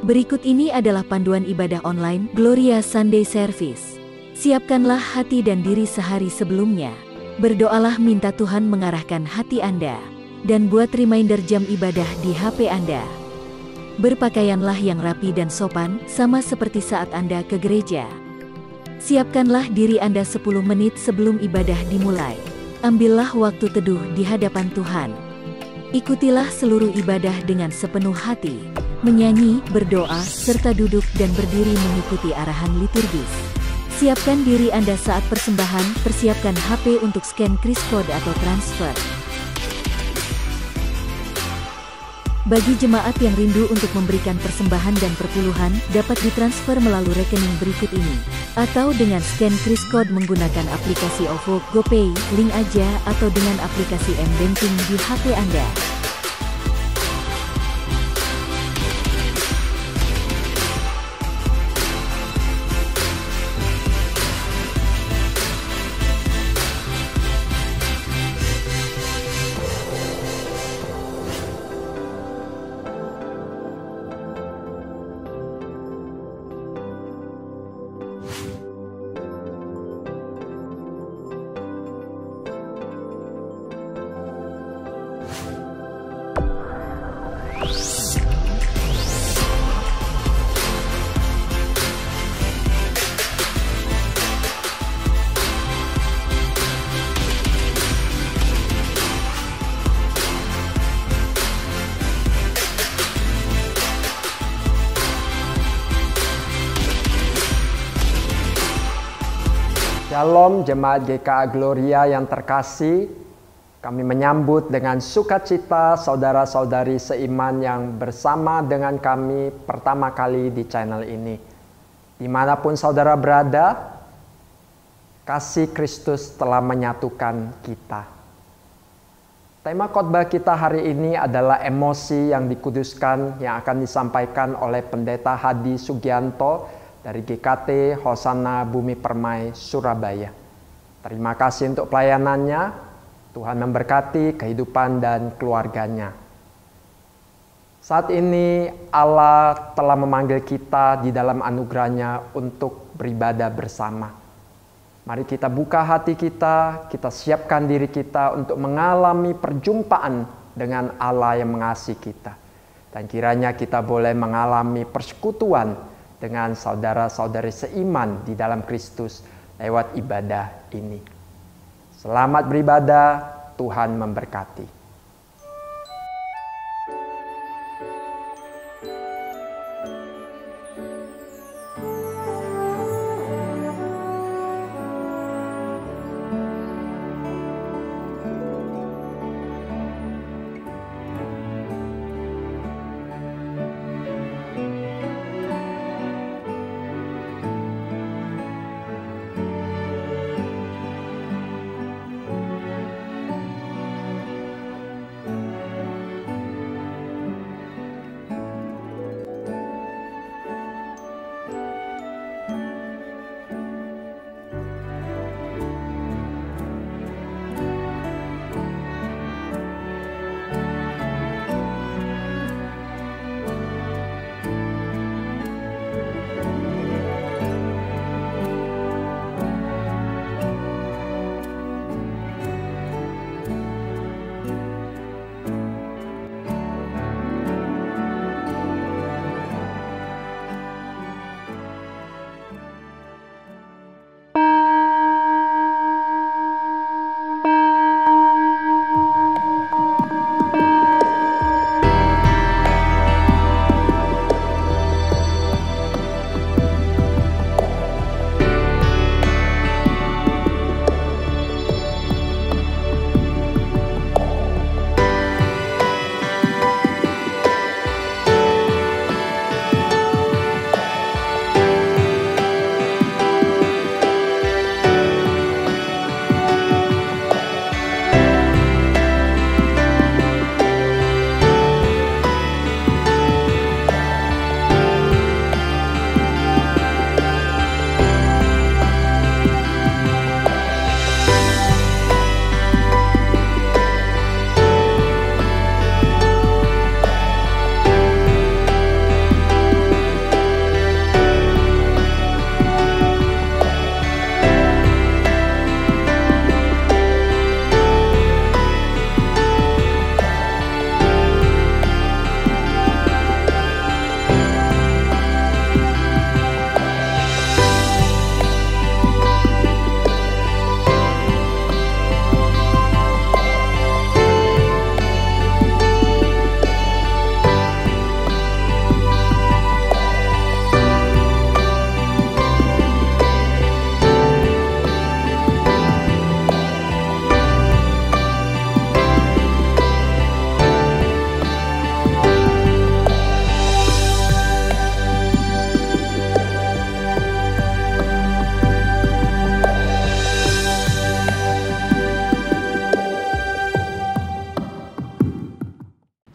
Berikut ini adalah panduan ibadah online Gloria Sunday Service. Siapkanlah hati dan diri sehari sebelumnya. Berdoalah minta Tuhan mengarahkan hati Anda. Dan buat reminder jam ibadah di HP Anda. Berpakaianlah yang rapi dan sopan, sama seperti saat Anda ke gereja. Siapkanlah diri Anda 10 menit sebelum ibadah dimulai. Ambillah waktu teduh di hadapan Tuhan. Ikutilah seluruh ibadah dengan sepenuh hati. Menyanyi, berdoa, serta duduk dan berdiri mengikuti arahan liturgis. Siapkan diri Anda saat persembahan, persiapkan HP untuk scan kris code atau transfer. Bagi jemaat yang rindu untuk memberikan persembahan dan perpuluhan, dapat ditransfer melalui rekening berikut ini. Atau dengan scan kris code menggunakan aplikasi OVO, GoPay, link aja, atau dengan aplikasi M-Banking di HP Anda. Shalom jemaat GKA Gloria yang terkasih, kami menyambut dengan sukacita saudara-saudari seiman yang bersama dengan kami pertama kali di channel ini. Dimanapun saudara berada, kasih Kristus telah menyatukan kita. Tema khotbah kita hari ini adalah emosi yang dikuduskan yang akan disampaikan oleh Pendeta Hadi Sugianto dari GKT Hosana Bumi Permai, Surabaya. Terima kasih untuk pelayanannya. Tuhan memberkati kehidupan dan keluarganya. Saat ini Allah telah memanggil kita di dalam anugerahnya untuk beribadah bersama. Mari kita buka hati kita siapkan diri kita untuk mengalami perjumpaan dengan Allah yang mengasihi kita. Dan kiranya kita boleh mengalami persekutuan dengan saudara-saudari seiman di dalam Kristus lewat ibadah ini. Selamat beribadah, Tuhan memberkati.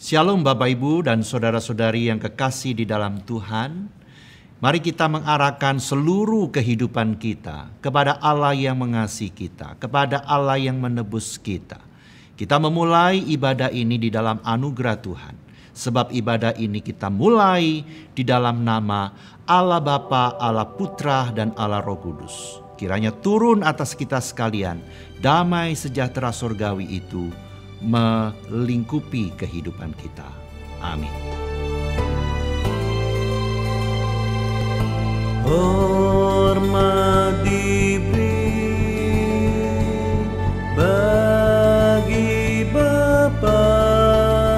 Shalom Bapak Ibu dan saudara-saudari yang kekasih di dalam Tuhan. Mari kita mengarahkan seluruh kehidupan kita kepada Allah yang mengasihi kita, kepada Allah yang menebus kita. Kita memulai ibadah ini di dalam anugerah Tuhan. Sebab ibadah ini kita mulai di dalam nama Allah Bapa, Allah Putra, dan Allah Roh Kudus. Kiranya turun atas kita sekalian damai sejahtera surgawi itu melingkupi kehidupan kita. Amin. Hormat diberi bagi Bapa,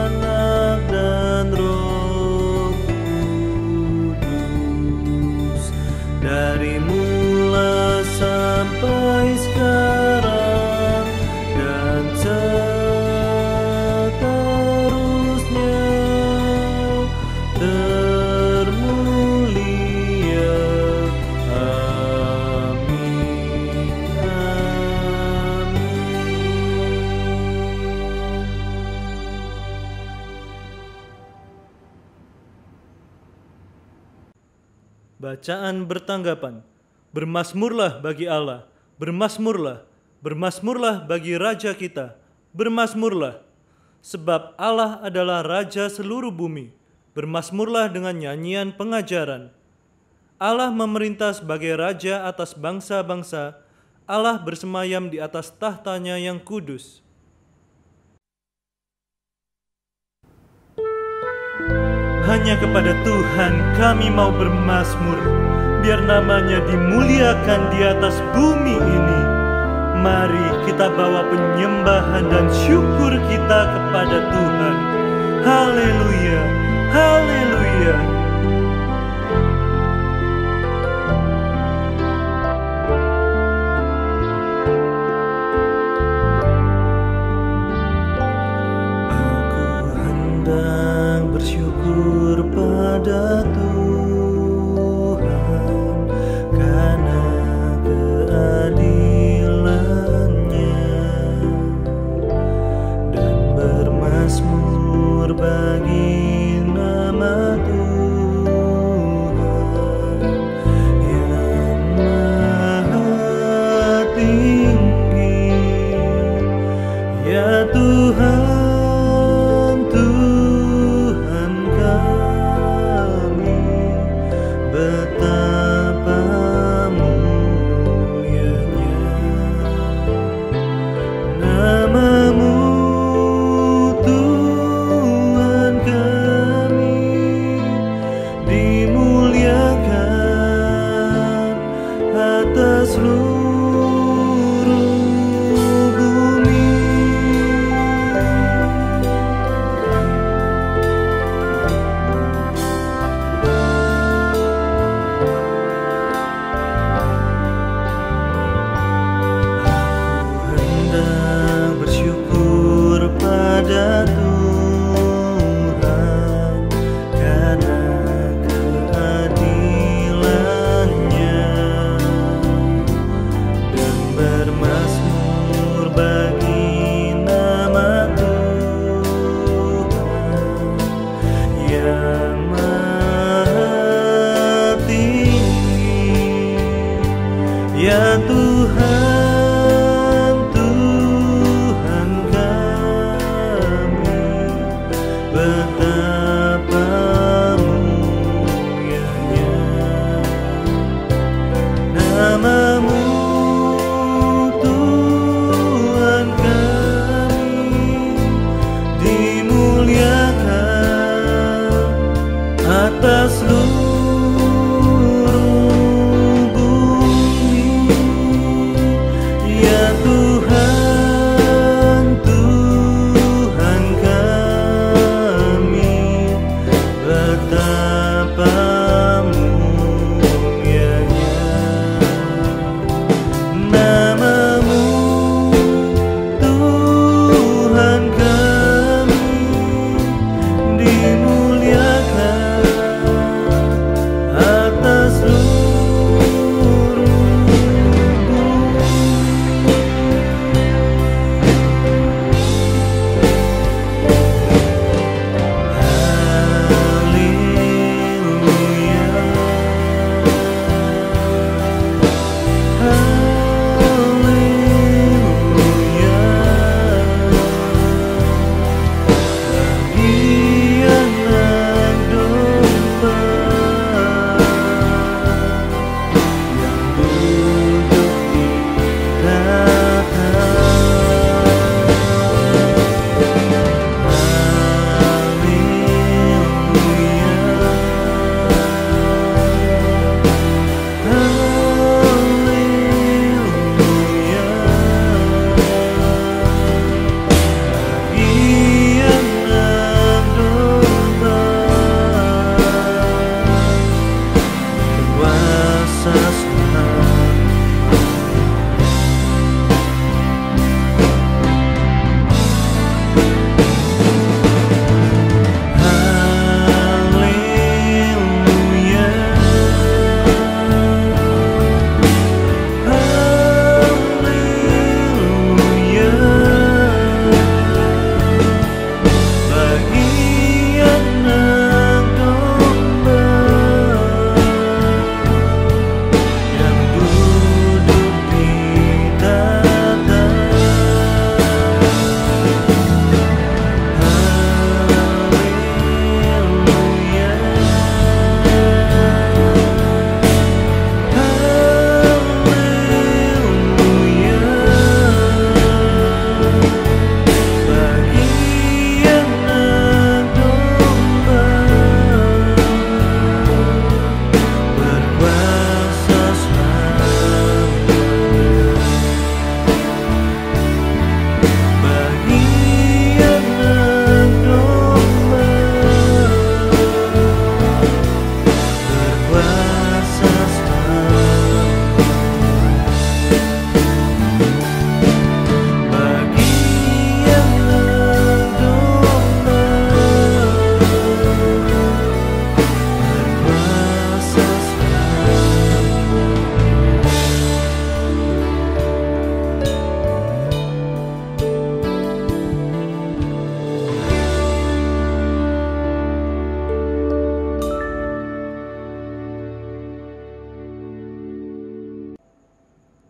Anak, dan Roh Kudus, dari mula sampai sekarang dan Bacaan bertanggapan. Bermazmurlah bagi Allah, bermazmurlah, bermazmurlah bagi Raja kita, bermazmurlah. Sebab Allah adalah Raja seluruh bumi, bermazmurlah dengan nyanyian pengajaran. Allah memerintah sebagai Raja atas bangsa-bangsa, Allah bersemayam di atas tahtanya yang kudus. Hanya kepada Tuhan kami mau bermazmur, biar namanya dimuliakan di atas bumi ini. Mari kita bawa penyembahan dan syukur kita kepada Tuhan. Haleluya, haleluya. Bersyukur pada Tuhan karena keadilan-Nya, dan bermazmur bagi nama Tuhan yang maha tinggi. Ya Tuhan, seluruh bumi.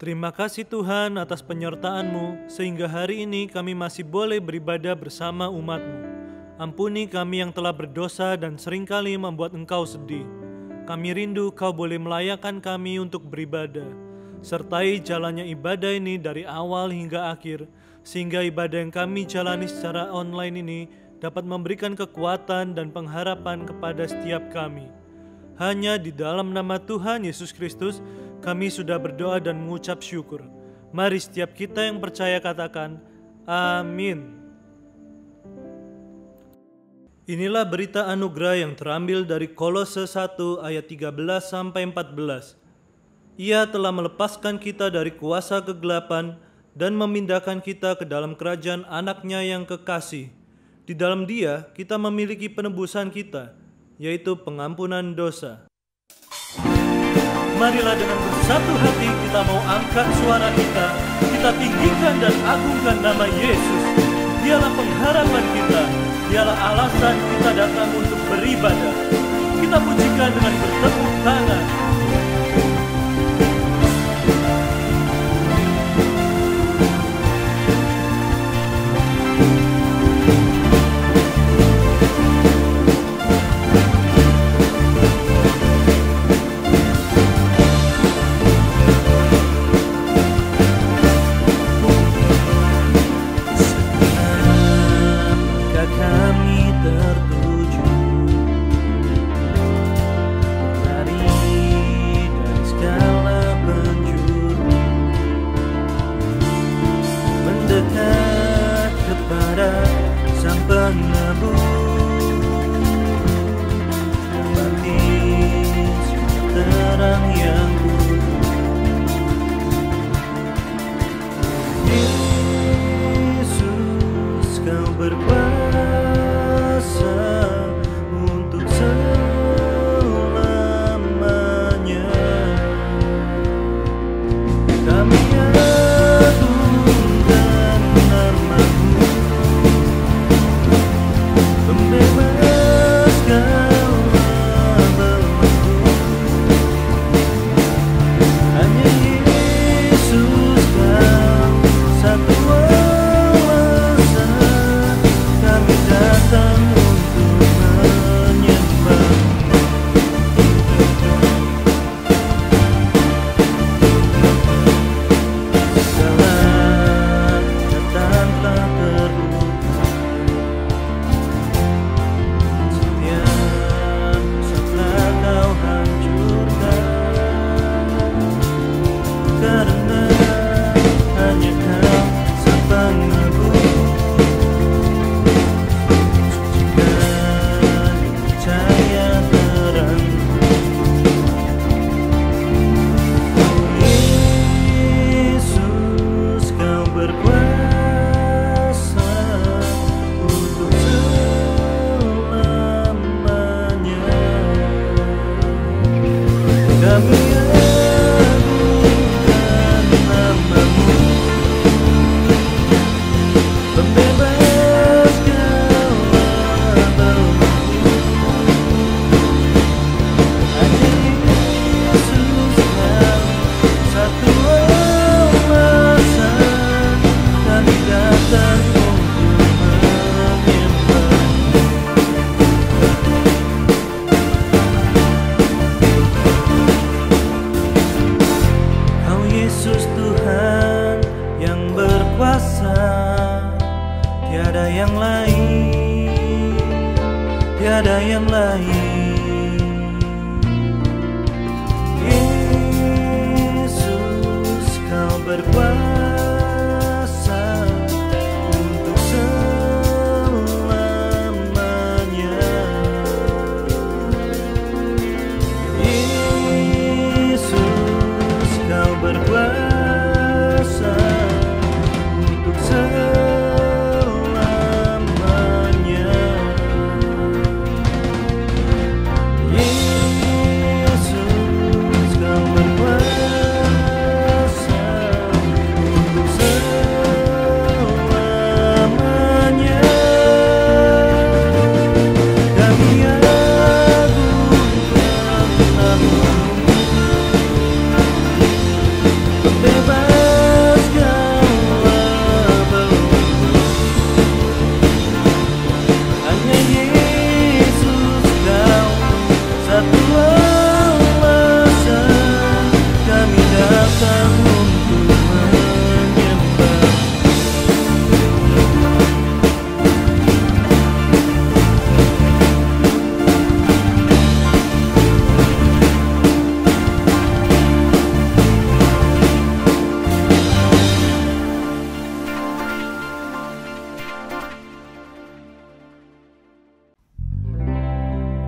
Terima kasih Tuhan atas penyertaan-Mu, sehingga hari ini kami masih boleh beribadah bersama umat-Mu. Ampuni kami yang telah berdosa dan seringkali membuat Engkau sedih. Kami rindu Kau boleh melayakkan kami untuk beribadah. Sertai jalannya ibadah ini dari awal hingga akhir, sehingga ibadah yang kami jalani secara online ini dapat memberikan kekuatan dan pengharapan kepada setiap kami. Hanya di dalam nama Tuhan Yesus Kristus, kami sudah berdoa dan mengucap syukur. Mari setiap kita yang percaya katakan, amin. Inilah berita anugerah yang terambil dari Kolose 1 ayat 13-14. Ia telah melepaskan kita dari kuasa kegelapan dan memindahkan kita ke dalam kerajaan anaknya yang kekasih. Di dalam Dia kita memiliki penebusan kita, yaitu pengampunan dosa. Marilah dengan bersatu hati kita mau angkat suara kita tinggikan dan agungkan nama Yesus. Dialah pengharapan kita, dialah alasan kita datang untuk beribadah. Kita pujikan dengan bertepuk tangan. Tiada yang lain. Yesus, Kau berkuasa untuk selamanya. Yesus, Kau berkuasa untuk selamanya.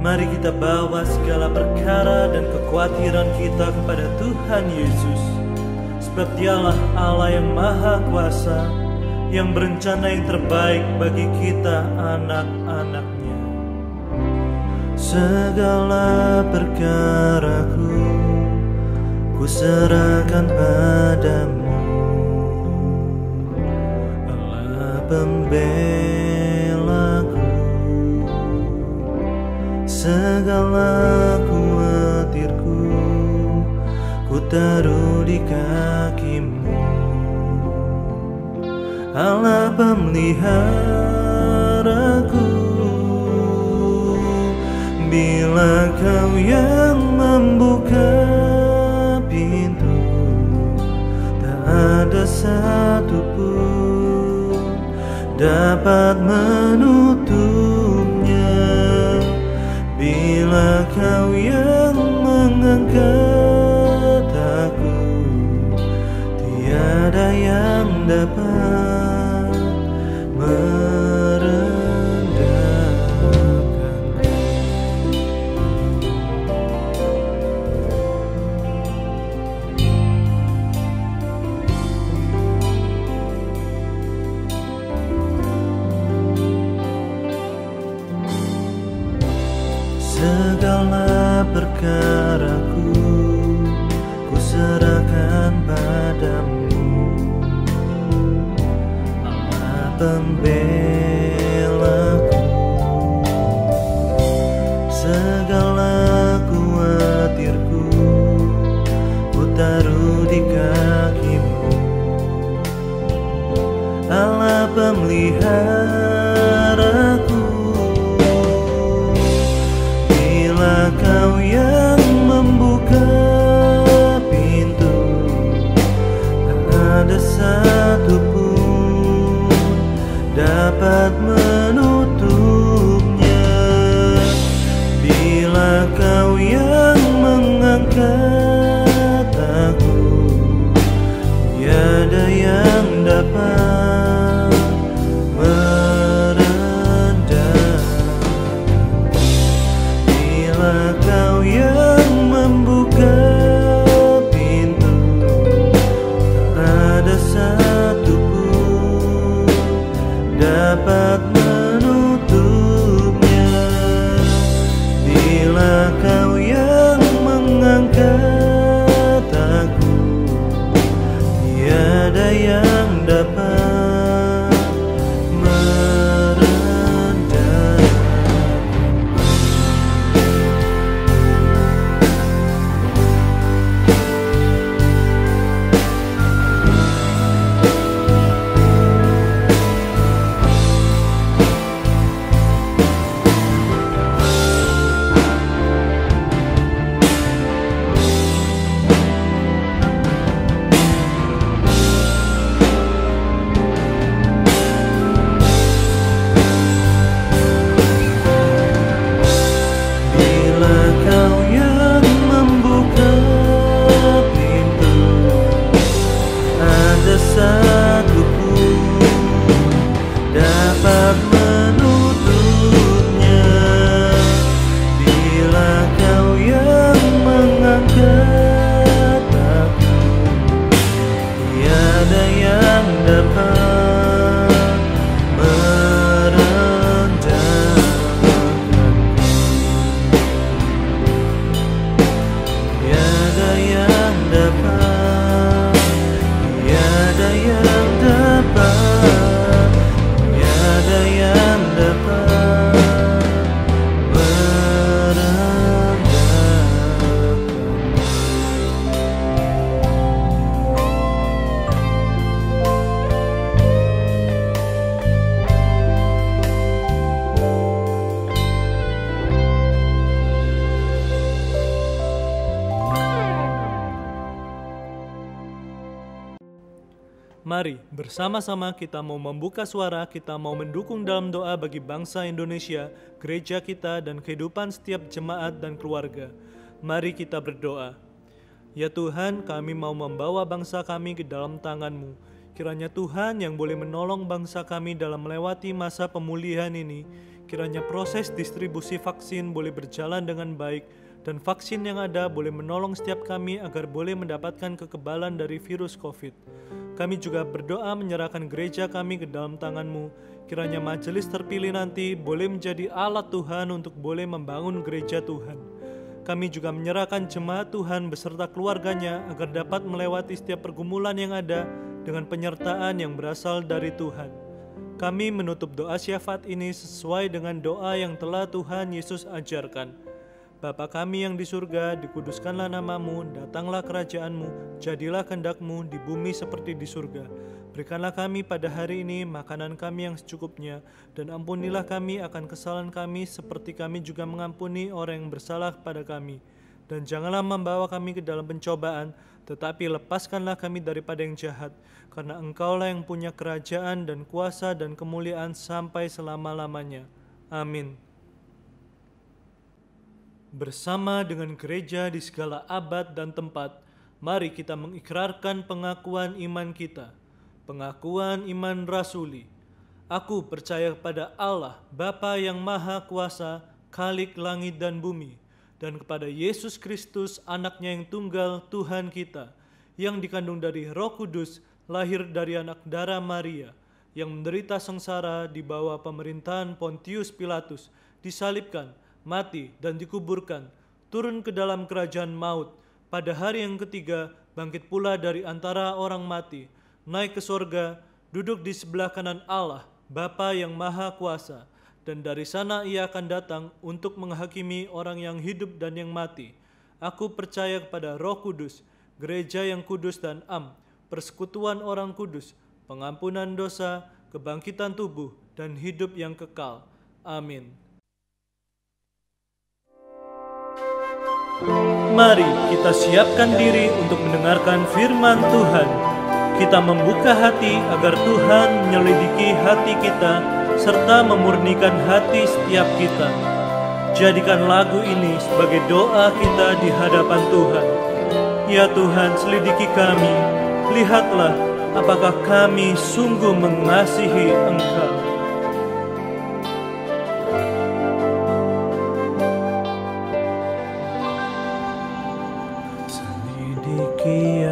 Mari kita bawa segala perkara dan kekhawatiran kita kepada Tuhan Yesus. Sebab Dialah Allah yang Maha Kuasa, yang berencana yang terbaik bagi kita anak-anak-Nya. Segala perkaraku ku serahkan padamu, Allah pembelaku. Segala khawatirku ku taruh di kaki-Mu, Allah pemeliharaku. Bila Kau yang membuka pintu, tak ada satupun dapat menutupnya. Bila Kau yang mengangkat aku, tiada yang dapat merendahkanku. Segala perkaraku ku serahkan padamu, Allah pembelaku. Segala khawatirku ku taruh di kaki-Mu, Allah pemeliharaku. Bila Kau yang membuka pintu, tak ada satupun dapat menutupnya. Bila Kau yang mengangkat aku, tiada yang dapat merendahkanku. Bila Kau yang membuka pintu, tak ada satupun dapat menutupnya. Bila Kau yang mengangkat aku, tiada yang dapat merendahkanku. Bila Kau yang membuka pintu, ada satupun dapat menutupnya. Bila Kau yang mengangkat aku, tiada yang dapat merendahkanku. Tiada yang dapat, tiada yang dapat, tiada yang dapat merendahkanku. Mari bersama-sama kita mau membuka suara, kita mau mendukung dalam doa bagi bangsa Indonesia, gereja kita, dan kehidupan setiap jemaat dan keluarga. Mari kita berdoa. Ya Tuhan, kami mau membawa bangsa kami ke dalam tangan-Mu. Kiranya Tuhan yang boleh menolong bangsa kami dalam melewati masa pemulihan ini. kiranya proses distribusi vaksin boleh berjalan dengan baik, dan vaksin yang ada boleh menolong setiap kami agar boleh mendapatkan kekebalan dari virus COVID. Kami juga berdoa menyerahkan gereja kami ke dalam tangan-Mu. Kiranya majelis terpilih nanti boleh menjadi alat Tuhan untuk boleh membangun gereja Tuhan. Kami juga menyerahkan jemaat Tuhan beserta keluarganya agar dapat melewati setiap pergumulan yang ada dengan penyertaan yang berasal dari Tuhan. Kami menutup doa syafaat ini sesuai dengan doa yang telah Tuhan Yesus ajarkan. Bapa kami yang di surga, dikuduskanlah nama-Mu, datanglah kerajaan-Mu, jadilah kehendak-Mu di bumi seperti di surga. Berikanlah kami pada hari ini makanan kami yang secukupnya, dan ampunilah kami akan kesalahan kami seperti kami juga mengampuni orang yang bersalah kepada kami. Dan janganlah membawa kami ke dalam pencobaan, tetapi lepaskanlah kami daripada yang jahat, karena Engkaulah yang punya kerajaan dan kuasa dan kemuliaan sampai selama-lamanya. Amin. Bersama dengan gereja di segala abad dan tempat, mari kita mengikrarkan pengakuan iman kita. Pengakuan iman rasuli. Aku percaya kepada Allah, Bapa yang Maha Kuasa, Khalik langit dan bumi, dan kepada Yesus Kristus, Anaknya yang tunggal, Tuhan kita, yang dikandung dari Roh Kudus, lahir dari anak darah Maria, yang menderita sengsara di bawah pemerintahan Pontius Pilatus, disalibkan, mati dan dikuburkan, turun ke dalam kerajaan maut, pada hari yang ketiga bangkit pula dari antara orang mati, naik ke sorga, duduk di sebelah kanan Allah, Bapa yang Maha Kuasa, dan dari sana Ia akan datang untuk menghakimi orang yang hidup dan yang mati. Aku percaya kepada Roh Kudus, gereja yang kudus dan am, persekutuan orang kudus, pengampunan dosa, kebangkitan tubuh, dan hidup yang kekal. Amin. Mari kita siapkan diri untuk mendengarkan firman Tuhan. Kita membuka hati agar Tuhan menyelidiki hati kita serta memurnikan hati setiap kita. Jadikan lagu ini sebagai doa kita di hadapan Tuhan. Ya Tuhan, selidiki kami, lihatlah apakah kami sungguh mengasihi Engkau. Selidiki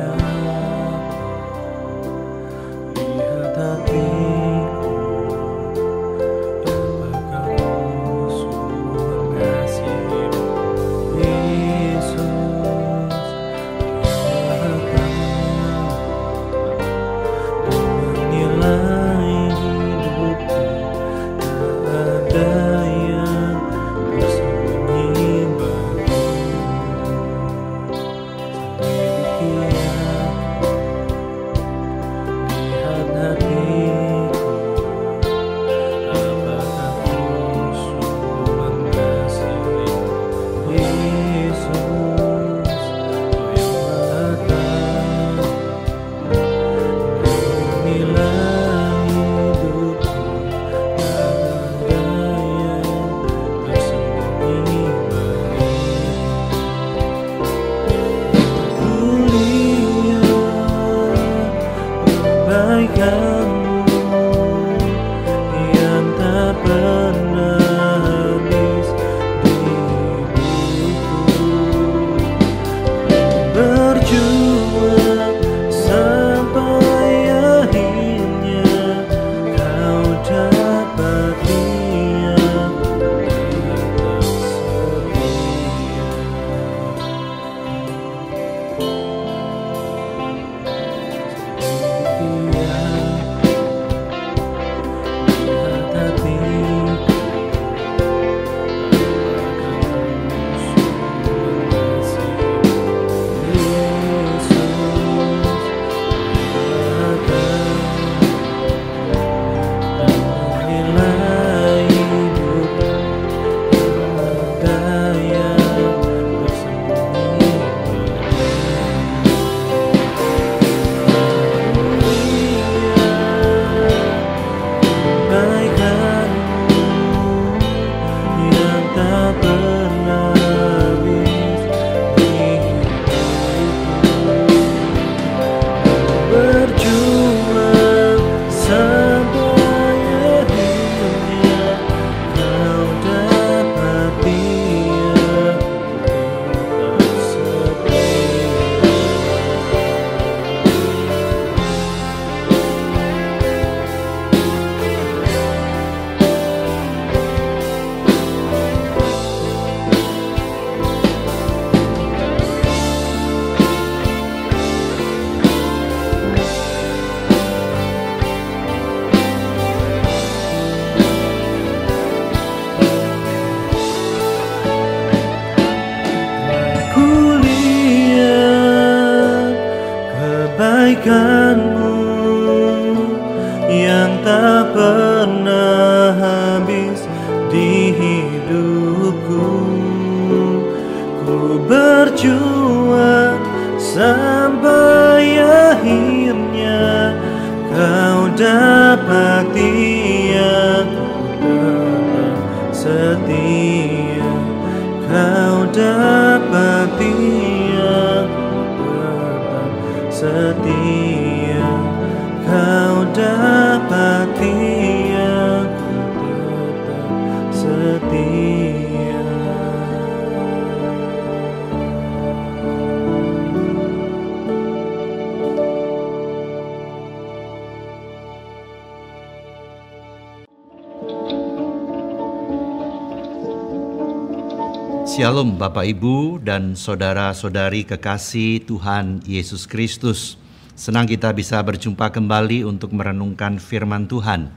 Shalom Bapak Ibu dan saudara-saudari kekasih Tuhan Yesus Kristus. Senang kita bisa berjumpa kembali untuk merenungkan firman Tuhan.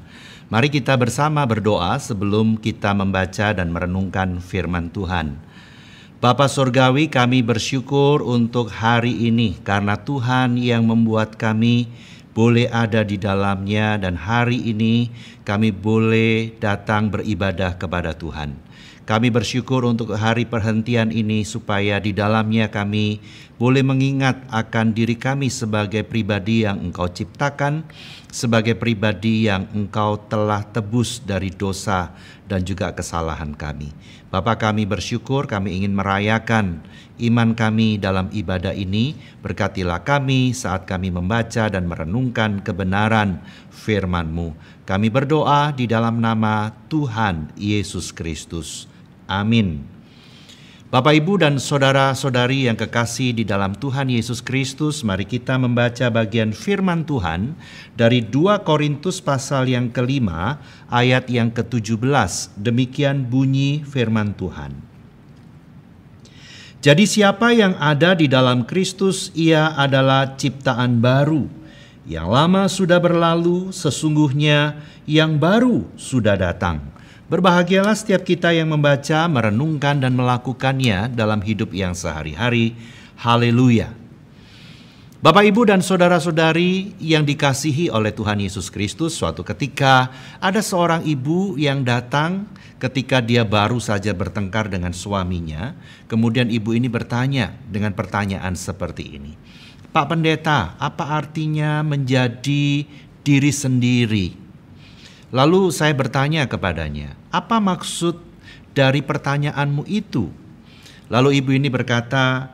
Mari kita bersama berdoa sebelum kita membaca dan merenungkan firman Tuhan. Bapa Surgawi, kami bersyukur untuk hari ini karena Tuhan yang membuat kami boleh ada di dalamnya, dan hari ini kami boleh datang beribadah kepada Tuhan. Kami bersyukur untuk hari perhentian ini supaya di dalamnya kami boleh mengingat akan diri kami sebagai pribadi yang Engkau ciptakan, sebagai pribadi yang Engkau telah tebus dari dosa dan juga kesalahan kami. Bapa, kami bersyukur, kami ingin merayakan iman kami dalam ibadah ini. Berkatilah kami saat kami membaca dan merenungkan kebenaran firman-Mu. Kami berdoa di dalam nama Tuhan Yesus Kristus. Amin. Bapak, Ibu, dan saudara-saudari yang kekasih di dalam Tuhan Yesus Kristus, mari kita membaca bagian firman Tuhan dari 2 Korintus pasal yang ke-5 ayat yang ke-17. Demikian bunyi firman Tuhan. Jadi siapa yang ada di dalam Kristus, ia adalah ciptaan baru. Yang lama sudah berlalu, sesungguhnya yang baru sudah datang. Berbahagialah setiap kita yang membaca, merenungkan, dan melakukannya dalam hidup yang sehari-hari. Haleluya. Bapak, Ibu, dan saudara-saudari yang dikasihi oleh Tuhan Yesus Kristus, suatu ketika ada seorang ibu yang datang ketika dia baru saja bertengkar dengan suaminya. Kemudian ibu ini bertanya dengan pertanyaan seperti ini. Pak Pendeta, apa artinya menjadi diri sendiri? Lalu saya bertanya kepadanya, apa maksud dari pertanyaanmu itu? Lalu ibu ini berkata,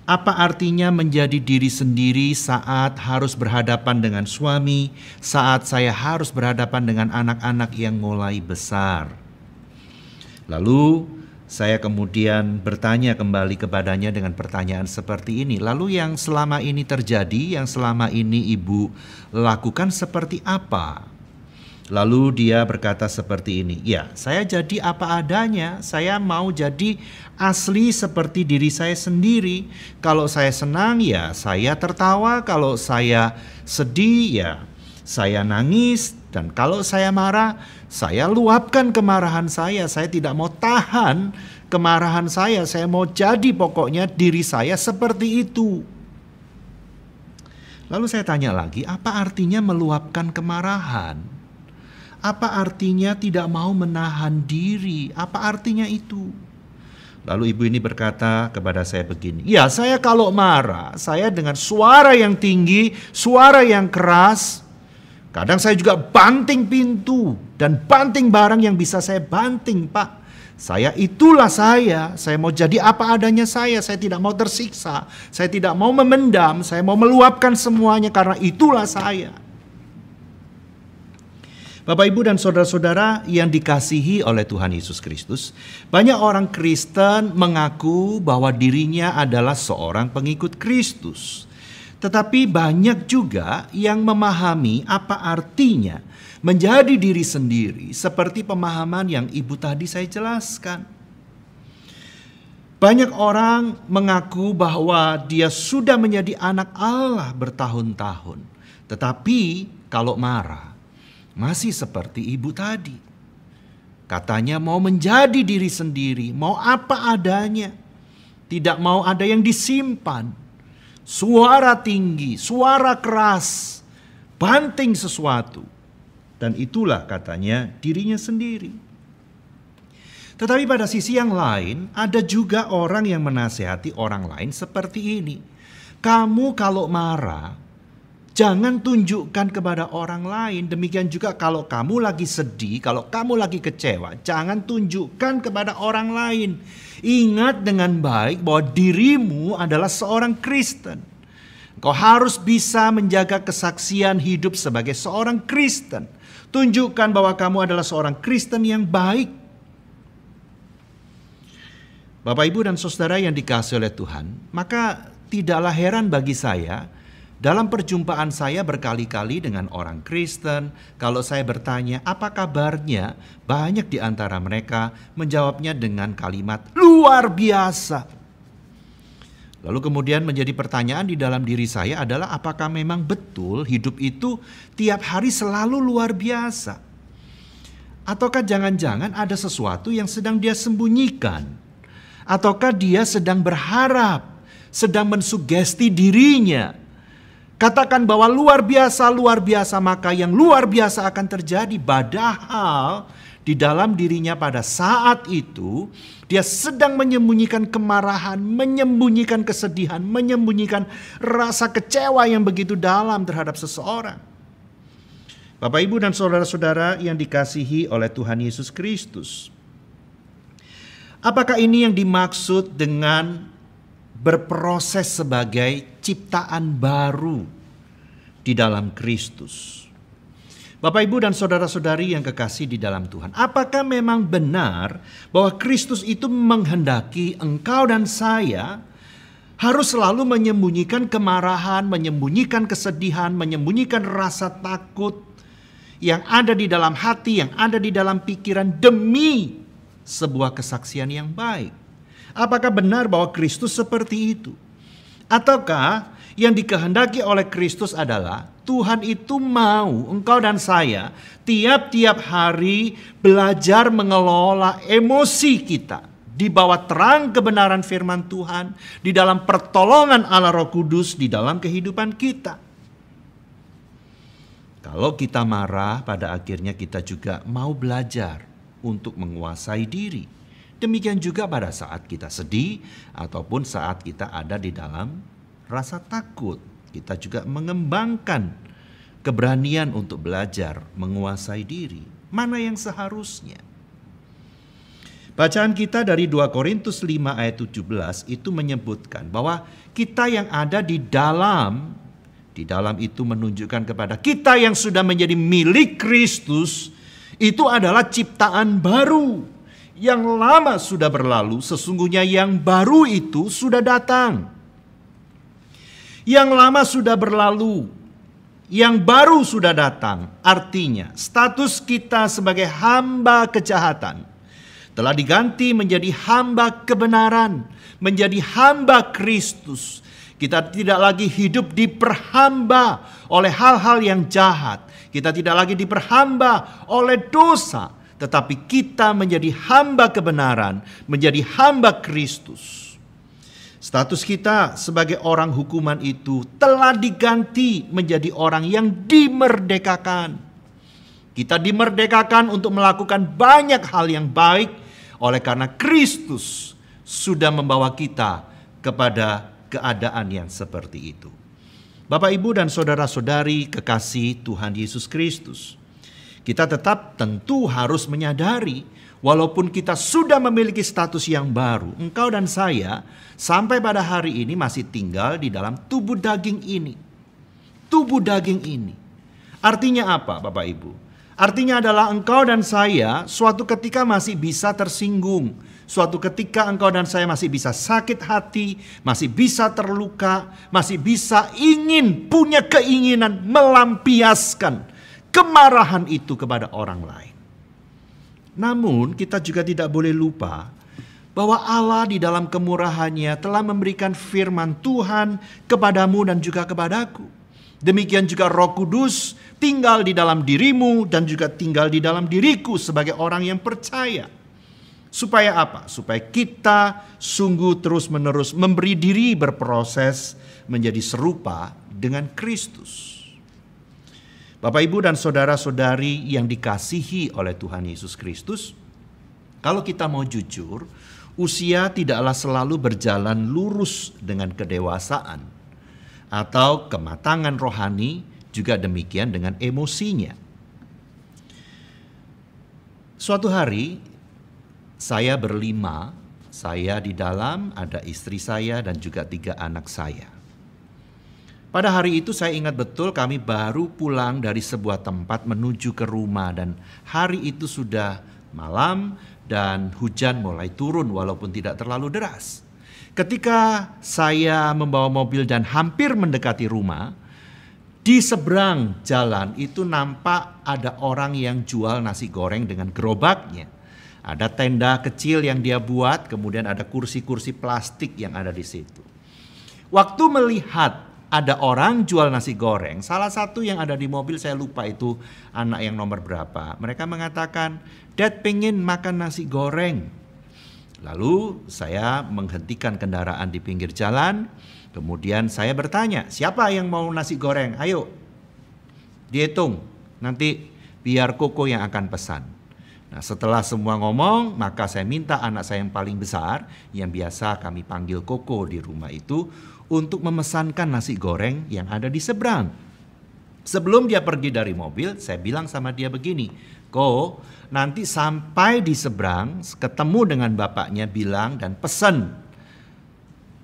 apa artinya menjadi diri sendiri saat harus berhadapan dengan suami, saat saya harus berhadapan dengan anak-anak yang mulai besar? Lalu saya kemudian bertanya kembali kepadanya dengan pertanyaan seperti ini. Lalu yang selama ini terjadi, yang selama ini ibu lakukan seperti apa? Lalu dia berkata seperti ini, ya, saya jadi apa adanya, saya mau jadi asli seperti diri saya sendiri. Kalau saya senang, ya saya tertawa. Kalau saya sedih, ya saya nangis. Dan kalau saya marah, saya luapkan kemarahan saya. Saya tidak mau tahan kemarahan saya mau jadi pokoknya diri saya seperti itu. Lalu saya tanya lagi, apa artinya meluapkan kemarahan? Apa artinya tidak mau menahan diri? Apa artinya itu? Lalu ibu ini berkata kepada saya begini, ya, saya kalau marah, saya dengan suara yang tinggi, suara yang keras. Kadang saya juga banting pintu dan banting barang yang bisa saya banting, Pak. Saya itulah saya mau jadi apa adanya saya tidak mau tersiksa, saya tidak mau memendam, saya mau meluapkan semuanya karena itulah saya. Bapak, Ibu, dan saudara-saudara yang dikasihi oleh Tuhan Yesus Kristus, banyak orang Kristen mengaku bahwa dirinya adalah seorang pengikut Kristus. Tetapi banyak juga yang memahami apa artinya menjadi diri sendiri seperti pemahaman yang ibu tadi saya jelaskan. Banyak orang mengaku bahwa dia sudah menjadi anak Allah bertahun-tahun. Tetapi kalau marah, masih seperti ibu tadi. Katanya mau menjadi diri sendiri, mau apa adanya. Tidak mau ada yang disimpan. Suara tinggi, suara keras, banting sesuatu. Dan itulah katanya dirinya sendiri. Tetapi pada sisi yang lain, ada juga orang yang menasihati orang lain seperti ini. Kamu kalau marah, jangan tunjukkan kepada orang lain. Demikian juga kalau kamu lagi sedih, kalau kamu lagi kecewa, jangan tunjukkan kepada orang lain. Ingat dengan baik bahwa dirimu adalah seorang Kristen. Kau harus bisa menjaga kesaksian hidup sebagai seorang Kristen. Tunjukkan bahwa kamu adalah seorang Kristen yang baik. Bapak, Ibu, dan saudara yang dikasihi oleh Tuhan, maka tidaklah heran bagi saya Dalam perjumpaan saya berkali-kali dengan orang Kristen, kalau saya bertanya apa kabarnya, banyak di antara mereka menjawabnya dengan kalimat luar biasa. Lalu kemudian menjadi pertanyaan di dalam diri saya adalah apakah memang betul hidup itu tiap hari selalu luar biasa? Ataukah jangan-jangan ada sesuatu yang sedang dia sembunyikan? Ataukah dia sedang berharap, sedang mensugesti dirinya? Katakan bahwa luar biasa, maka yang luar biasa akan terjadi. Padahal di dalam dirinya pada saat itu, dia sedang menyembunyikan kemarahan, menyembunyikan kesedihan, menyembunyikan rasa kecewa yang begitu dalam terhadap seseorang. Bapak, Ibu, dan saudara-saudara yang dikasihi oleh Tuhan Yesus Kristus. Apakah ini yang dimaksud dengan berproses sebagai ciptaan baru di dalam Kristus? Bapak, Ibu, dan saudara-saudari yang kekasih di dalam Tuhan, apakah memang benar bahwa Kristus itu menghendaki engkau dan saya harus selalu menyembunyikan kemarahan, menyembunyikan kesedihan, menyembunyikan rasa takut yang ada di dalam hati, yang ada di dalam pikiran demi sebuah kesaksian yang baik? Apakah benar bahwa Kristus seperti itu? Ataukah yang dikehendaki oleh Kristus adalah Tuhan itu mau engkau dan saya tiap-tiap hari belajar mengelola emosi kita di bawah terang kebenaran firman Tuhan, di dalam pertolongan Allah Roh Kudus di dalam kehidupan kita? Kalau kita marah, pada akhirnya kita juga mau belajar untuk menguasai diri. Demikian juga pada saat kita sedih ataupun saat kita ada di dalam rasa takut. Kita juga mengembangkan keberanian untuk belajar menguasai diri. Mana yang seharusnya? Bacaan kita dari 2 Korintus 5 ayat 17 itu menyebutkan bahwa kita yang ada di dalam itu menunjukkan kepada kita yang sudah menjadi milik Kristus, itu adalah ciptaan baru. Yang lama sudah berlalu, sesungguhnya yang baru itu sudah datang. Yang lama sudah berlalu, yang baru sudah datang. Artinya, status kita sebagai hamba kejahatan telah diganti menjadi hamba kebenaran, menjadi hamba Kristus. Kita tidak lagi hidup diperhamba oleh hal-hal yang jahat. Kita tidak lagi diperhamba oleh dosa. Tetapi kita menjadi hamba kebenaran, menjadi hamba Kristus. Status kita sebagai orang hukuman itu telah diganti menjadi orang yang dimerdekakan. Kita dimerdekakan untuk melakukan banyak hal yang baik oleh karena Kristus sudah membawa kita kepada keadaan yang seperti itu. Bapak, Ibu, dan saudara-saudari kekasih Tuhan Yesus Kristus, kita tetap tentu harus menyadari walaupun kita sudah memiliki status yang baru, engkau dan saya sampai pada hari ini masih tinggal di dalam tubuh daging ini. Tubuh daging ini. Artinya apa, Bapak Ibu? Artinya adalah engkau dan saya suatu ketika masih bisa tersinggung. Suatu ketika engkau dan saya masih bisa sakit hati, masih bisa terluka, masih bisa punya keinginan melampiaskan kemarahan itu kepada orang lain. Namun kita juga tidak boleh lupa bahwa Allah di dalam kemurahannya telah memberikan firman Tuhan kepadamu dan juga kepadaku. Demikian juga Roh Kudus tinggal di dalam dirimu dan juga tinggal di dalam diriku sebagai orang yang percaya. Supaya apa? Supaya kita sungguh terus-menerus memberi diri berproses menjadi serupa dengan Kristus. Bapak, Ibu, dan saudara-saudari yang dikasihi oleh Tuhan Yesus Kristus, kalau kita mau jujur, usia tidaklah selalu berjalan lurus dengan kedewasaan atau kematangan rohani, juga demikian dengan emosinya. Suatu hari, saya berlima, saya di dalam, ada istri saya dan juga 3 anak saya. Pada hari itu saya ingat betul kami baru pulang dari sebuah tempat menuju ke rumah dan hari itu sudah malam dan hujan mulai turun walaupun tidak terlalu deras. Ketika saya membawa mobil dan hampir mendekati rumah, Di seberang jalan itu nampak ada orang yang jual nasi goreng dengan gerobaknya. Ada tenda kecil yang dia buat, kemudian ada kursi-kursi plastik yang ada di situ. Waktu melihat ada orang jual nasi goreng, salah satu yang ada di mobil, saya lupa itu anak yang nomor berapa. Mereka mengatakan, "Dad pengen makan nasi goreng." Lalu saya menghentikan kendaraan di pinggir jalan. Kemudian saya bertanya, siapa yang mau nasi goreng? Ayo, dihitung. Nanti biar Koko yang akan pesan. Nah, setelah semua ngomong, maka saya minta anak saya yang paling besar, yang biasa kami panggil Koko di rumah itu, untuk memesankan nasi goreng yang ada di seberang. Sebelum dia pergi dari mobil, saya bilang sama dia begini, "Ko, nanti sampai di seberang, ketemu dengan bapaknya, bilang dan pesan.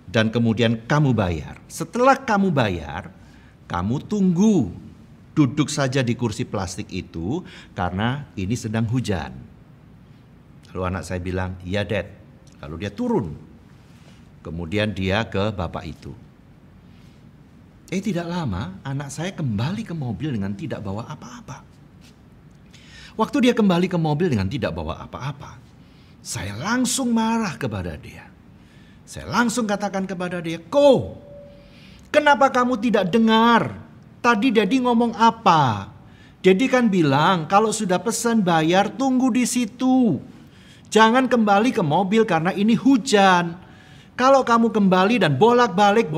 Dan kemudian kamu bayar. Setelah kamu bayar, kamu tunggu. Duduk saja di kursi plastik itu karena ini sedang hujan." Lalu anak saya bilang, "Iya Dad." Lalu dia turun. Kemudian dia ke bapak itu. Tidak lama anak saya kembali ke mobil dengan tidak bawa apa-apa. Waktu dia kembali ke mobil dengan tidak bawa apa-apa, saya langsung marah kepada dia. Saya langsung katakan kepada dia, "Ko, kenapa kamu tidak dengar? Tadi Daddy ngomong apa? Daddy kan bilang kalau sudah pesan bayar tunggu di situ. Jangan kembali ke mobil karena ini hujan. Kalau kamu kembali dan bolak-balik,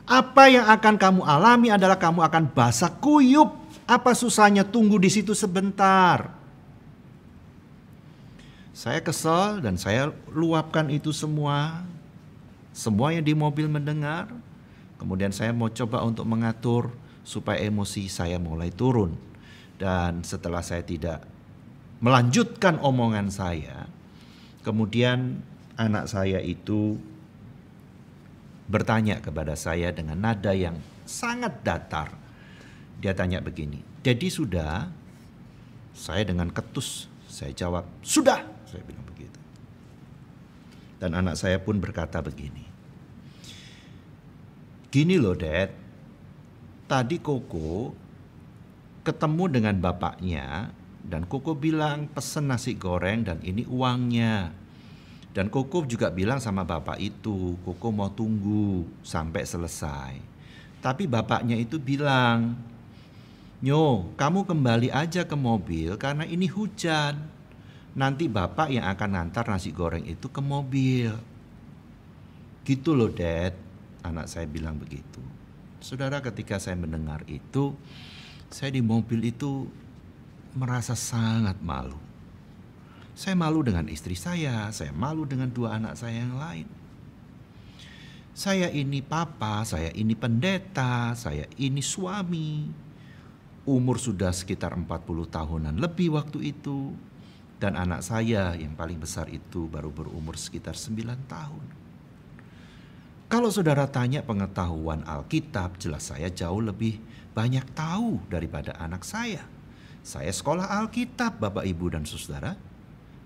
apa yang akan kamu alami adalah kamu akan basah kuyup. Apa susahnya tunggu di situ sebentar?" Saya kesal dan saya luapkan itu semua. Semuanya di mobil mendengar. Kemudian saya mau coba untuk mengatur supaya emosi saya mulai turun. Dan setelah saya tidak melanjutkan omongan saya, kemudian anak saya itu bertanya kepada saya dengan nada yang sangat datar. Dia tanya begini, "Daddy sudah?" Saya dengan ketus, saya jawab, "Sudah." Saya bilang begitu. Dan anak saya pun berkata begini, "Gini loh Dad, tadi Koko ketemu dengan bapaknya dan Koko bilang pesen nasi goreng dan ini uangnya. Dan Koko juga bilang sama bapak itu, Koko mau tunggu sampai selesai. Tapi bapaknya itu bilang, 'Nyo, kamu kembali aja ke mobil karena ini hujan. Nanti bapak yang akan ngantar nasi goreng itu ke mobil.' Gitu loh Dad." Anak saya bilang begitu. Saudara, ketika saya mendengar itu, saya di mobil itu merasa sangat malu. Saya malu dengan istri saya malu dengan dua anak saya yang lain. Saya ini papa, saya ini pendeta, saya ini suami. Umur sudah sekitar 40 tahunan lebih waktu itu. Dan anak saya yang paling besar itu baru berumur sekitar 9 tahun. Kalau saudara tanya pengetahuan Alkitab, jelas saya jauh lebih banyak tahu daripada anak saya. Saya sekolah Alkitab, Bapak, Ibu, dan saudara.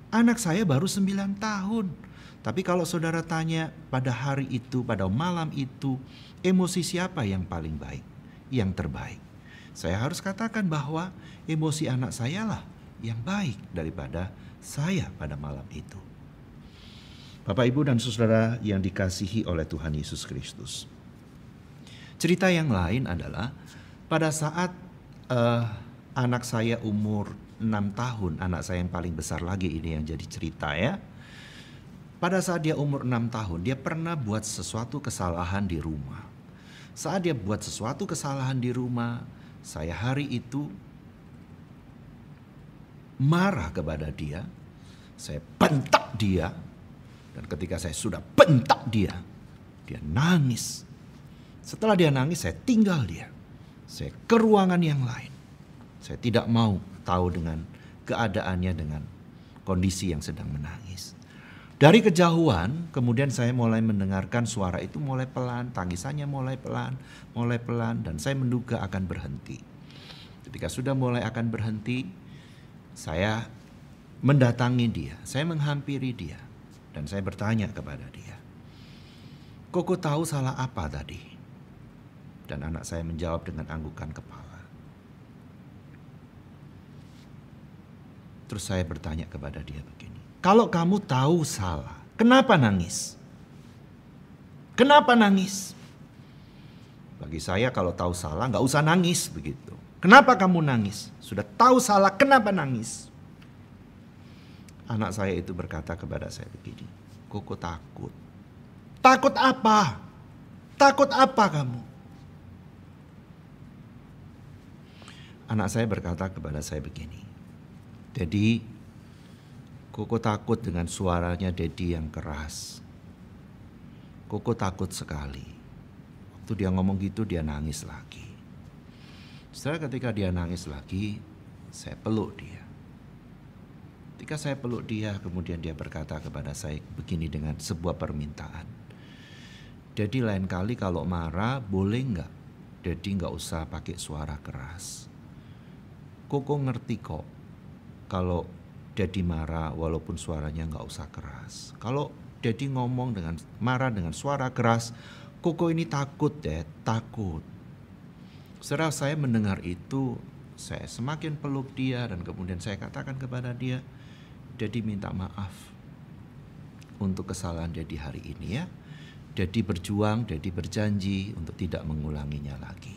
Anak saya baru 9 tahun. Tapi kalau saudara tanya pada hari itu, pada malam itu, emosi siapa yang paling baik, yang terbaik? Saya harus katakan bahwa emosi anak saya lah yang baik daripada saya pada malam itu. Bapak, Ibu, dan saudara yang dikasihi oleh Tuhan Yesus Kristus. Cerita yang lain adalah pada saat anak saya umur 6 tahun, anak saya yang paling besar lagi ini yang jadi cerita ya. Pada saat dia umur 6 tahun, dia pernah buat sesuatu kesalahan di rumah. Saat dia buat sesuatu kesalahan di rumah, saya hari itu marah kepada dia, saya bentak dia, dan ketika saya sudah bentak dia nangis. Setelah dia nangis, saya tinggal dia, saya ke ruangan yang lain. Saya tidak mau tahu dengan keadaannya, dengan kondisi yang sedang menangis. Dari kejauhan, kemudian saya mulai mendengarkan suara itu mulai pelan, tangisannya mulai pelan, dan saya menduga akan berhenti. Ketika sudah mulai akan berhenti, saya mendatangi dia, saya menghampiri dia, dan saya bertanya kepada dia, "Koko tahu salah apa tadi?" Dan anak saya menjawab dengan anggukan kepala. Terus saya bertanya kepada dia begini, kalau kamu tahu salah, kenapa nangis? Kenapa nangis? Bagi saya kalau tahu salah nggak usah nangis begitu. Kenapa kamu nangis? Sudah tahu salah, kenapa nangis? Anak saya itu berkata kepada saya begini, Koko takut. Takut apa? Takut apa kamu? Anak saya berkata kepada saya begini, Daddy, Koko takut dengan suaranya Daddy yang keras. Koko takut sekali. Waktu dia ngomong gitu dia nangis lagi. Setelah ketika dia nangis lagi, saya peluk dia. Ketika saya peluk dia, kemudian dia berkata kepada saya begini dengan sebuah permintaan. Daddy lain kali kalau marah boleh nggak? Daddy nggak usah pakai suara keras. Koko ngerti kok kalau Daddy marah walaupun suaranya nggak usah keras. Kalau Daddy ngomong dengan marah dengan suara keras, Koko ini takut, Dad, takut. Setelah saya mendengar itu, saya semakin peluk dia dan kemudian saya katakan kepada dia, Daddy minta maaf untuk kesalahan Daddy hari ini ya. Daddy berjuang, Daddy berjanji untuk tidak mengulanginya lagi.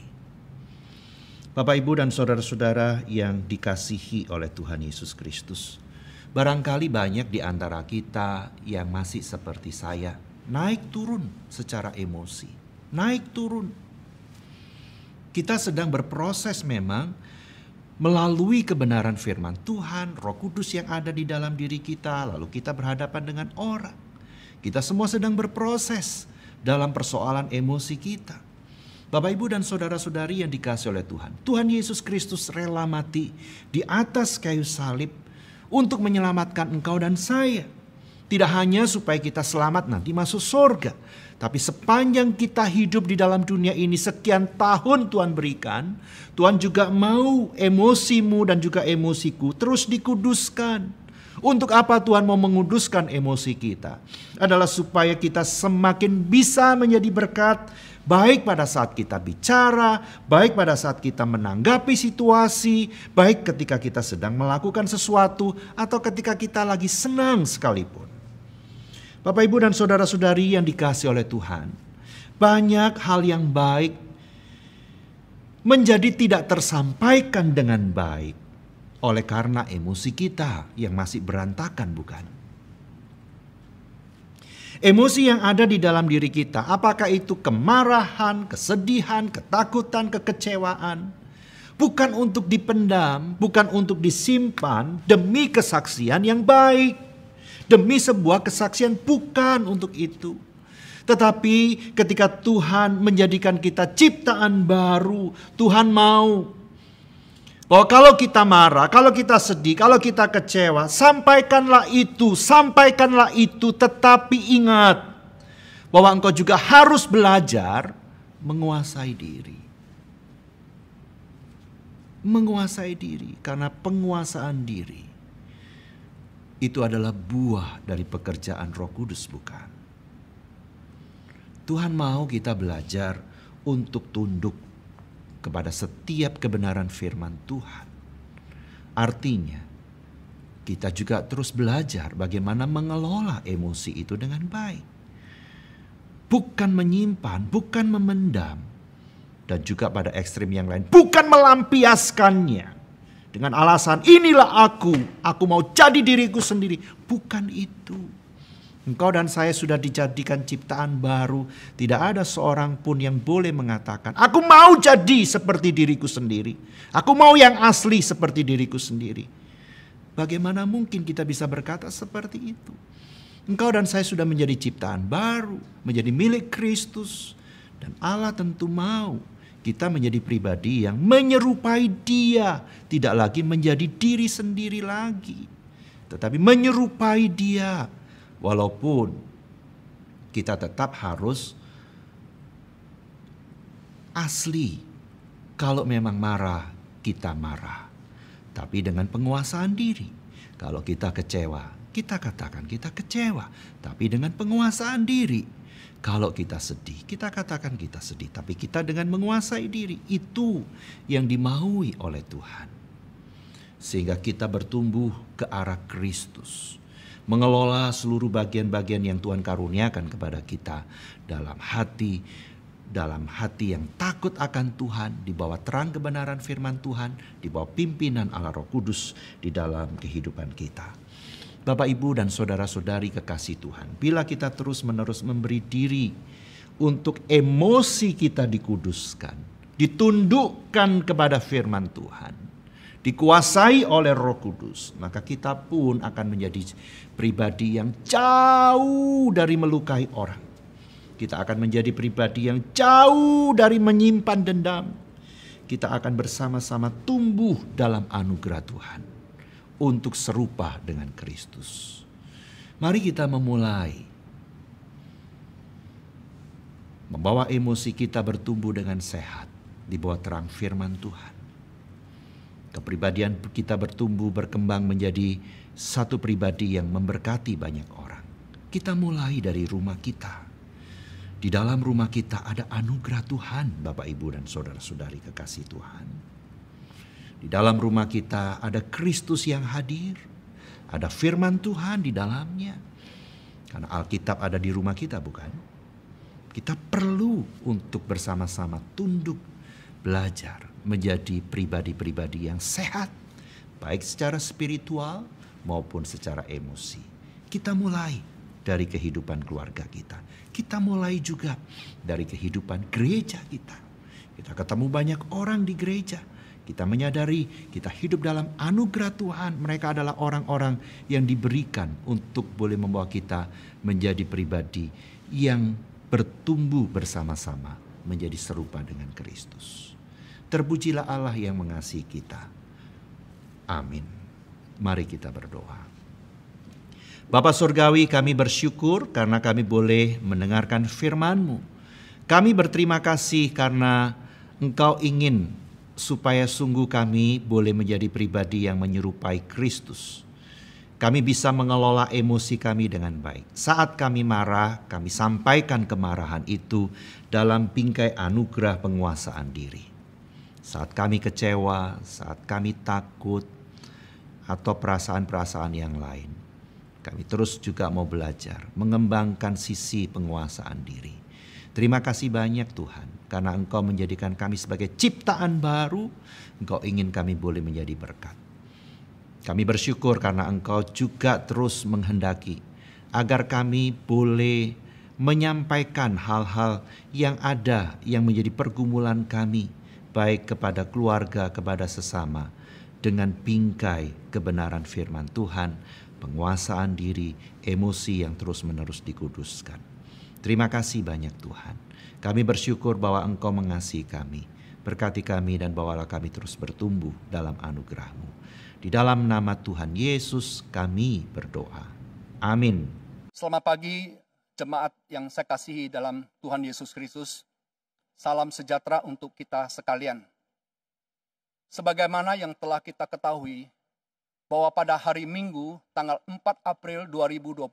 Bapak, Ibu, dan saudara-saudara yang dikasihi oleh Tuhan Yesus Kristus. Barangkali banyak di antara kita yang masih seperti saya, naik turun secara emosi, naik turun. Kita sedang berproses memang melalui kebenaran firman Tuhan, Roh Kudus yang ada di dalam diri kita, lalu kita berhadapan dengan orang. Kita semua sedang berproses dalam persoalan emosi kita. Bapak, Ibu, dan saudara-saudari yang dikasihi oleh Tuhan. Tuhan Yesus Kristus rela mati di atas kayu salib untuk menyelamatkan engkau dan saya. Tidak hanya supaya kita selamat nanti masuk surga, tapi sepanjang kita hidup di dalam dunia ini sekian tahun Tuhan berikan, Tuhan juga mau emosimu dan juga emosiku terus dikuduskan. Untuk apa Tuhan mau menguduskan emosi kita? Adalah supaya kita semakin bisa menjadi berkat, baik pada saat kita bicara, baik pada saat kita menanggapi situasi, baik ketika kita sedang melakukan sesuatu, atau ketika kita lagi senang sekalipun. Bapak, Ibu, dan saudara-saudari yang dikasihi oleh Tuhan, banyak hal yang baik menjadi tidak tersampaikan dengan baik oleh karena emosi kita yang masih berantakan, bukan? Emosi yang ada di dalam diri kita, apakah itu kemarahan, kesedihan, ketakutan, kekecewaan, bukan untuk dipendam, bukan untuk disimpan demi kesaksian yang baik, demi sebuah kesaksian, bukan untuk itu. Tetapi ketika Tuhan menjadikan kita ciptaan baru, Tuhan mau bahwa kalau kita marah, kalau kita sedih, kalau kita kecewa, sampaikanlah itu, tetapi ingat bahwa engkau juga harus belajar menguasai diri. Menguasai diri, karena penguasaan diri itu adalah buah dari pekerjaan Roh Kudus, bukan? Tuhan mau kita belajar untuk tunduk kepada setiap kebenaran firman Tuhan. Artinya, kita juga terus belajar bagaimana mengelola emosi itu dengan baik. Bukan menyimpan, bukan memendam. Dan juga pada ekstrim yang lain, bukan melampiaskannya. Dengan alasan, inilah aku mau jadi diriku sendiri. Bukan itu. Engkau dan saya sudah dijadikan ciptaan baru. Tidak ada seorang pun yang boleh mengatakan, aku mau jadi seperti diriku sendiri. Aku mau yang asli seperti diriku sendiri. Bagaimana mungkin kita bisa berkata seperti itu? Engkau dan saya sudah menjadi ciptaan baru, menjadi milik Kristus. Dan Allah tentu mau kita menjadi pribadi yang menyerupai Dia. Tidak lagi menjadi diri sendiri lagi, tetapi menyerupai Dia. Walaupun kita tetap harus asli. Kalau memang marah, kita marah. Tapi dengan penguasaan diri. Kalau kita kecewa, kita katakan kita kecewa. Tapi dengan penguasaan diri. Kalau kita sedih, kita katakan kita sedih, tapi kita dengan menguasai diri. Itu yang dimaui oleh Tuhan. Sehingga kita bertumbuh ke arah Kristus. Mengelola seluruh bagian-bagian yang Tuhan karuniakan kepada kita dalam hati yang takut akan Tuhan, di bawah terang kebenaran firman Tuhan, di bawah pimpinan Allah Roh Kudus di dalam kehidupan kita. Bapak, Ibu, dan saudara-saudari kekasih Tuhan, bila kita terus-menerus memberi diri untuk emosi kita dikuduskan, ditundukkan kepada firman Tuhan, dikuasai oleh Roh Kudus, maka kita pun akan menjadi pribadi yang jauh dari melukai orang. Kita akan menjadi pribadi yang jauh dari menyimpan dendam. Kita akan bersama-sama tumbuh dalam anugerah Tuhan untuk serupa dengan Kristus. Mari kita memulai membawa emosi kita bertumbuh dengan sehat di bawah terang firman Tuhan. Kepribadian kita bertumbuh berkembang menjadi satu pribadi yang memberkati banyak orang. Kita mulai dari rumah kita. Di dalam rumah kita ada anugerah Tuhan, Bapak, Ibu, dan saudara-saudari kekasih Tuhan. Di dalam rumah kita ada Kristus yang hadir, ada firman Tuhan di dalamnya. Karena Alkitab ada di rumah kita, bukan? Kita perlu untuk bersama-sama tunduk, belajar menjadi pribadi-pribadi yang sehat, baik secara spiritual maupun secara emosi. Kita mulai dari kehidupan keluarga kita. Kita mulai juga dari kehidupan gereja kita. Kita ketemu banyak orang di gereja. Kita menyadari kita hidup dalam anugerah Tuhan. Mereka adalah orang-orang yang diberikan untuk boleh membawa kita menjadi pribadi yang bertumbuh bersama-sama menjadi serupa dengan Kristus. Terpujilah Allah yang mengasihi kita. Amin. Mari kita berdoa. Bapa Surgawi, kami bersyukur karena kami boleh mendengarkan firman-Mu. Kami berterima kasih karena Engkau ingin supaya sungguh kami boleh menjadi pribadi yang menyerupai Kristus. Kami bisa mengelola emosi kami dengan baik. Saat kami marah, kami sampaikan kemarahan itu dalam bingkai anugerah penguasaan diri. Saat kami kecewa, saat kami takut, atau perasaan-perasaan yang lain, kami terus juga mau belajar mengembangkan sisi penguasaan diri. Terima kasih banyak Tuhan, karena Engkau menjadikan kami sebagai ciptaan baru. Engkau ingin kami boleh menjadi berkat. Kami bersyukur karena Engkau juga terus menghendaki agar kami boleh menyampaikan hal-hal yang ada yang menjadi pergumulan kami, baik kepada keluarga, kepada sesama, dengan bingkai kebenaran firman Tuhan, penguasaan diri, emosi yang terus-menerus dikuduskan. Terima kasih banyak Tuhan. Kami bersyukur bahwa Engkau mengasihi kami. Berkati kami dan bawalah kami terus bertumbuh dalam anugerah-Mu. Di dalam nama Tuhan Yesus kami berdoa. Amin. Selamat pagi jemaat yang saya kasihi dalam Tuhan Yesus Kristus. Salam sejahtera untuk kita sekalian. Sebagaimana yang telah kita ketahui, bahwa pada hari Minggu tanggal 4 April 2021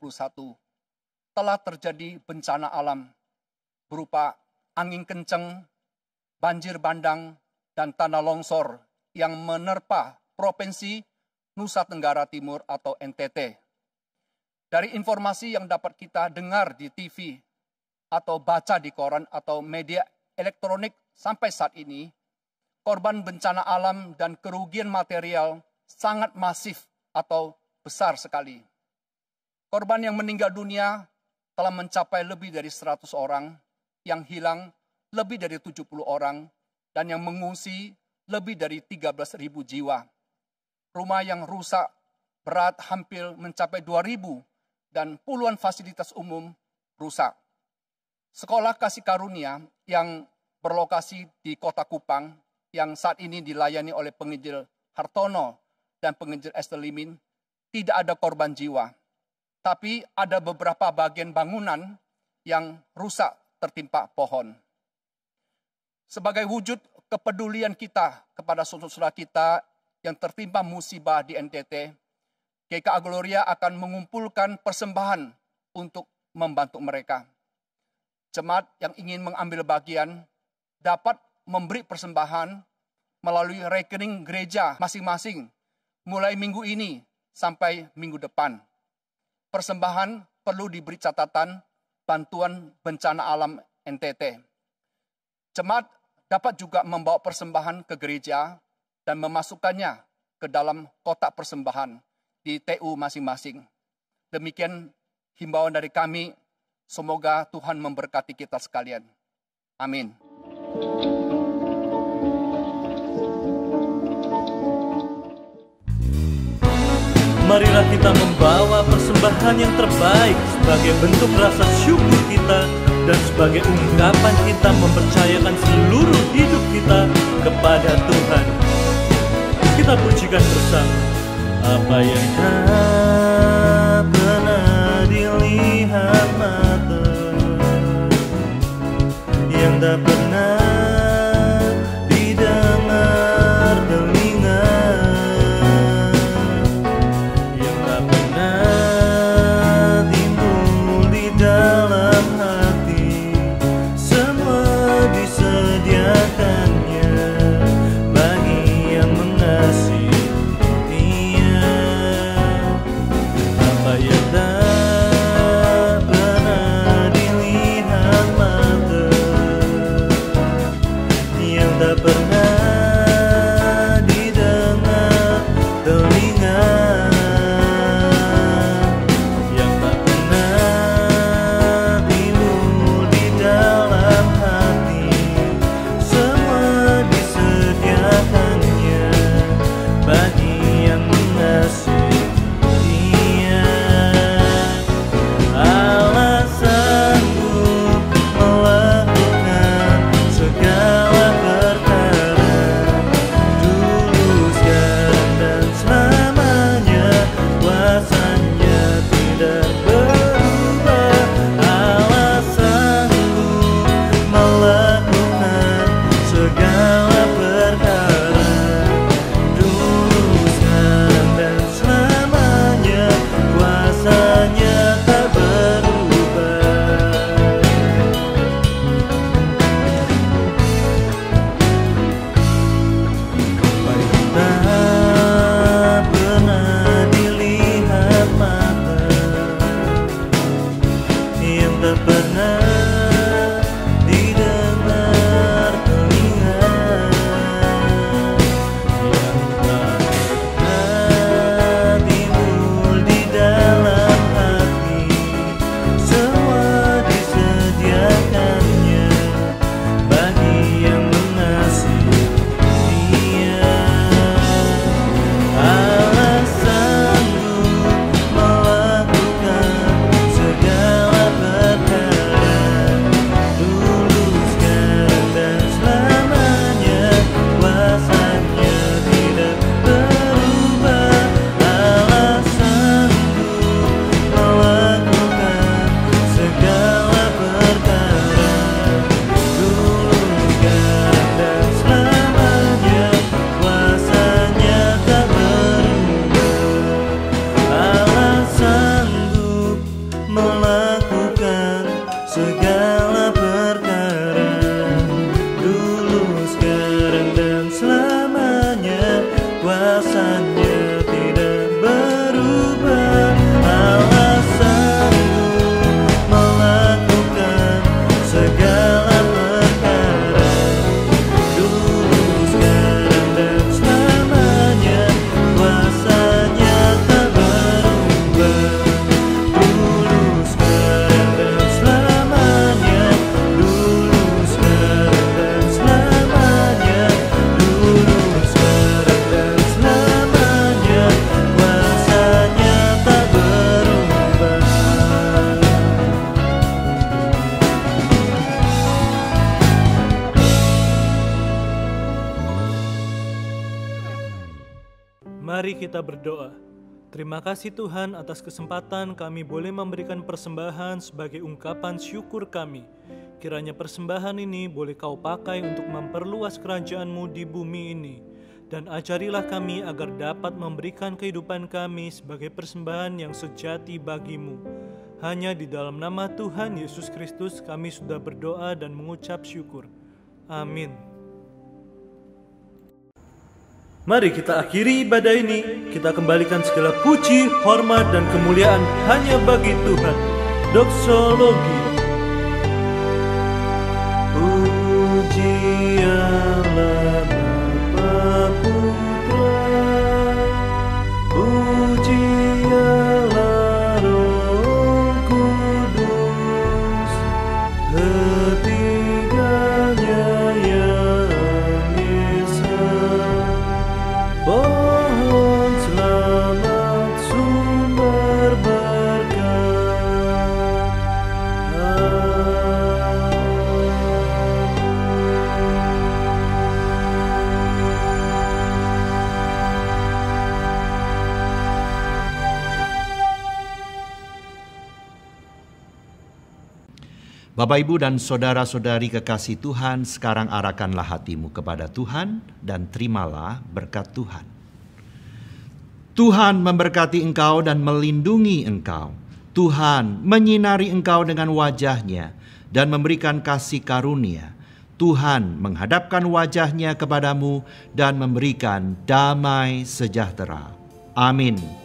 telah terjadi bencana alam berupa angin kencang, banjir bandang, dan tanah longsor yang menerpa Provinsi Nusa Tenggara Timur atau NTT. Dari informasi yang dapat kita dengar di TV atau baca di koran atau media elektronik sampai saat ini, korban bencana alam dan kerugian material sangat masif atau besar sekali. Korban yang meninggal dunia telah mencapai lebih dari 100 orang, yang hilang lebih dari 70 orang, dan yang mengungsi lebih dari 13.000 jiwa. Rumah yang rusak berat hampir mencapai 2.000 dan puluhan fasilitas umum rusak. Sekolah Kasih Karunia yang berlokasi di Kota Kupang, yang saat ini dilayani oleh penginjil Hartono dan penginjil Esther Limin, tidak ada korban jiwa. Tapi ada beberapa bagian bangunan yang rusak tertimpa pohon. Sebagai wujud kepedulian kita kepada saudara-saudara kita yang tertimpa musibah di NTT, GKA Gloria akan mengumpulkan persembahan untuk membantu mereka. jemaat yang ingin mengambil bagian dapat memberi persembahan melalui rekening gereja masing-masing mulai minggu ini sampai minggu depan. Persembahan perlu diberi catatan bantuan bencana alam NTT. Jemaat dapat juga membawa persembahan ke gereja dan memasukkannya ke dalam kotak persembahan di TU masing-masing. Demikian himbauan dari kami, semoga Tuhan memberkati kita sekalian. Amin. Marilah kita membawa persembahan yang terbaik sebagai bentuk rasa syukur kita dan sebagai ungkapan kita mempercayakan seluruh hidup kita kepada Tuhan. Kita pujikan bersama. Apa yang tak pernah dilihat mata, yang tak pernah didengar telinga, yang tak pernah timbul di dalam hati, semua disediakannya bagi yang mengasihi Dia. Apa yang tak pernah dilihat mata, yang tak pernah didengar telinga, yang tak pernah timbul di dalam hati, semua disediakannya bagi yang mengasihi Dia. Allah sanggup melakukan segala perkara, dulu, sekarang, dan selamanya. Kuasanya tidak berubah. Allah sanggup melakukan segala perkara, dulu, sekarang, dan selamanya. Kuasanya tak berubah. Tak pernah dilihat mata, yang tak pernah didengar telinga, yang tak pernah timbul di dalam hati, semua disediakannya bagi yang mengasihi Dia. Allah sanggup melakukan segala perkara, dulu, sekarang, dan selamanya. Kuasanya tidak berubah. Allah sanggup melakukan segala perkara, dulu, sekarang, dan selamanya. Kuasanya tak berubah. Allah sanggup melakukan segala perkara, dulu, sekarang, dan selamanya. Kuasanya tidak berubah. Allah sanggup melakukan segala perkara, dulu, sekarang, dan selamanya. Kuasanya tak berubah. Dulu, sekarang, dan selamanya. Dulu, sekarang, dan selamanya. Dulu, sekarang, dan selamanya. Kuasanya tak berubah. Mari kita berdoa. Terima kasih Tuhan atas kesempatan kami boleh memberikan persembahan sebagai ungkapan syukur kami. Kiranya persembahan ini boleh Kau pakai untuk memperluas kerajaan-Mu di bumi ini. dan ajarilah kami agar dapat memberikan kehidupan kami sebagai persembahan yang sejati bagimu. Hanya di dalam nama Tuhan Yesus Kristus kami sudah berdoa dan mengucap syukur. Amin. Mari kita akhiri ibadah ini. Kita kembalikan segala puji, hormat, dan kemuliaan hanya bagi Tuhan. Doksologi. Pujianlah Bapa Putra, pujianlah Roh Kudus, ketiganya yang esa. Pohon selamat sumber berkat. Bapak, Ibu, dan saudara-saudari kekasih Tuhan, sekarang arahkanlah hatimu kepada Tuhan dan terimalah berkat Tuhan. Tuhan memberkati engkau dan melindungi engkau. Tuhan menyinari engkau dengan wajah-Nya dan memberikan kasih karunia. Tuhan menghadapkan wajah-Nya kepadamu dan memberikan damai sejahtera. Amin.